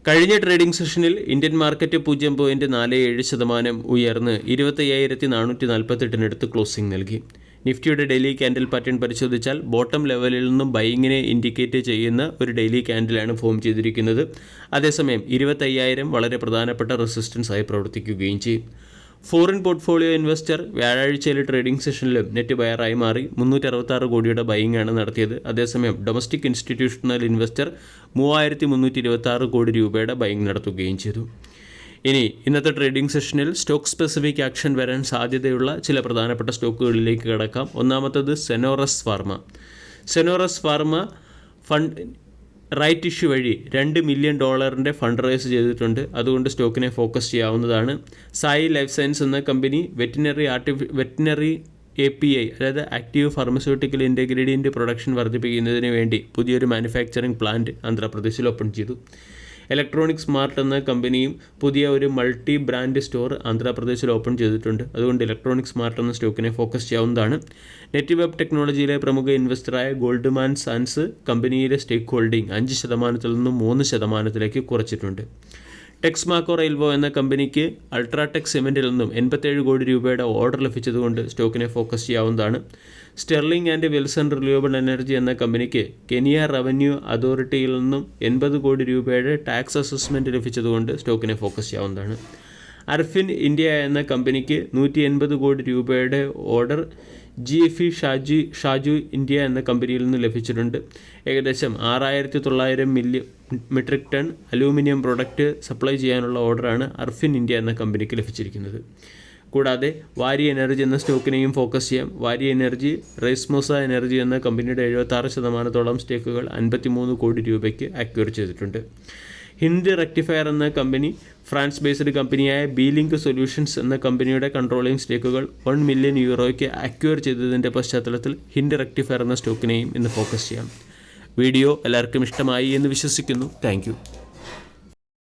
കഴിഞ്ഞ ട്രേഡിംഗ് സെഷനിൽ Indian market 0.47% ഉയർന്ന് 25,448 ക്ലോസിംഗ് നൽകി. നിഫ്റ്റിയുടെ ഡെയിലി ക്യാൻഡിൽ പാറ്റേൺ പരിശോധിച്ചാൽ ബോട്ടം ലെവലിൽ നിന്നും ബൈങ്ങിനെ ഇൻഡിക്കേറ്റ് ചെയ്യുന്ന ഒരു ഡെയിലി ക്യാൻഡിലാണ് ഫോം ചെയ്തിരിക്കുന്നത്. അതേസമയം 25,000 വളരെ പ്രധാനപ്പെട്ട റെസിസ്റ്റൻസ് ആയി പ്രവർത്തിക്കുകയും ചെയ്യും. ഫോറിൻ പോർട്ട്ഫോളിയോ ഇൻവെസ്റ്റർ വ്യാഴാഴ്ചയിലെ ട്രേഡിംഗ് സെഷനിലും നെറ്റ് ബയറായി മാറി 366 കോടിയുടെ ബൈയിങ് ആണ് നടത്തിയത്. അതേസമയം ഡൊമസ്റ്റിക് ഇൻസ്റ്റിറ്റ്യൂഷണൽ ഇൻവെസ്റ്റർ 3,326 കോടി രൂപയുടെ ബൈയിങ് നടത്തുകയും ചെയ്തു. ഇനി ഇന്നത്തെ ട്രേഡിംഗ് സെഷനിൽ സ്റ്റോക്ക് സ്പെസിഫിക് ആക്ഷൻ വരാൻ സാധ്യതയുള്ള ചില പ്രധാനപ്പെട്ട സ്റ്റോക്കുകളിലേക്ക് കടക്കാം. ഒന്നാമത്തത് സെനോറസ് ഫാർമ ഫണ്ട് റൈറ്റ് ഇഷ്യൂ വഴി $2 മില്യൺ ഫണ്ട് റൈസ് ചെയ്തിട്ടുണ്ട്. അതുകൊണ്ട് സ്റ്റോക്കിനെ ഫോക്കസ് ചെയ്യാവുന്നതാണ്. സായി ലൈഫ് സയൻസ് എന്ന കമ്പനി വെറ്റിനറി API അതായത് ആക്റ്റീവ് ഫാർമസ്യൂട്ടിക്കൽ ഇൻറ്റഗ്രീഡിയൻറ്റ് പ്രൊഡക്ഷൻ വർദ്ധിപ്പിക്കുന്നതിന് വേണ്ടി പുതിയൊരു മാനുഫാക്ചറിംഗ് പ്ലാന്റ് ആന്ധ്രാപ്രദേശിൽ ഓപ്പൺ ചെയ്തു. ഇലക്ട്രോണിക് സ്മാർട്ട് എന്ന കമ്പനിയും പുതിയ ഒരു മൾട്ടി ബ്രാൻഡ് സ്റ്റോർ ആന്ധ്രാപ്രദേശിൽ ഓപ്പൺ ചെയ്തിട്ടുണ്ട്. അതുകൊണ്ട് ഇലക്ട്രോണിക് സ്മാർട്ട് എന്ന സ്റ്റോക്കിനെ ഫോക്കസ് ചെയ്യാവുന്നതാണ്. നെറ്റ് വെബ് ടെക്നോളജിയിലെ പ്രമുഖ ഇൻവെസ്റ്ററായ ഗോൾഡ്മാൻ സാൻസ് കമ്പനിയിലെ സ്റ്റേക്ക് ഹോൾഡിംഗ് 5% നിന്നും 3% കുറച്ചിട്ടുണ്ട്. ടെക്സ്മാക്കോ റെയിൽവേ എന്ന കമ്പനിക്ക് അൾട്രാടെക് സിമെൻറ്റിൽ നിന്നും 87 കോടി രൂപയുടെ ഓർഡർ ലഭിച്ചതുകൊണ്ട് സ്റ്റോക്കിനെ ഫോക്കസ് ചെയ്യാവുന്നതാണ്. Sterling and Wilson renewable energy എന്ന കമ്പനിക്ക് കെനിയ റവന്യൂ അതോറിറ്റിയിൽ നിന്നും 80 കോടി രൂപയുടെ ടാക്സ് അസസ്മെൻറ്റ് ലഭിച്ചതുകൊണ്ട് സ്റ്റോക്കിനെ ഫോക്കസ് ചെയ്യാവുന്നതാണ്. അർഫിൻ ഇന്ത്യ എന്ന കമ്പനിക്ക് 180 കോടി രൂപയുടെ ഓർഡർ GFE ഷാജു ഇന്ത്യ എന്ന കമ്പനിയിൽ നിന്ന് ലഭിച്ചിട്ടുണ്ട്. ഏകദേശം 6,900 metric ton aluminium product supply ചെയ്യാനുള്ള ഓർഡറാണ് അർഫിൻ ഇന്ത്യ എന്ന കമ്പനിക്ക് ലഭിച്ചിരിക്കുന്നത്. കൂടാതെ വാരി എനർജി എന്ന സ്റ്റോക്കിനെയും ഫോക്കസ് ചെയ്യാം. വാരി എനർജി റൈസ്മോസ എനർജി എന്ന കമ്പനിയുടെ 76% സ്റ്റേക്കുകൾ 53 കോടി രൂപയ്ക്ക് അക്വയർ ചെയ്തിട്ടുണ്ട്. ഹിൻഡ് റെക്ടിഫയർ എന്ന കമ്പനി ഫ്രാൻസ് ബേസ്ഡ് കമ്പനിയായ ബീലിങ്ക് സൊല്യൂഷൻസ് എന്ന കമ്പനിയുടെ കൺട്രോളിംഗ് സ്റ്റേക്കുകൾ €1 മില്യൺ അക്വയർ ചെയ്തതിൻ്റെ പശ്ചാത്തലത്തിൽ ഹിൻഡ് റെക്ടിഫയർ എന്ന സ്റ്റോക്കിനെയും ഇന്ന് ഫോക്കസ് ചെയ്യാം. വീഡിയോ എല്ലാവർക്കും ഇഷ്ടമായി എന്ന് വിശ്വസിക്കുന്നു. താങ്ക്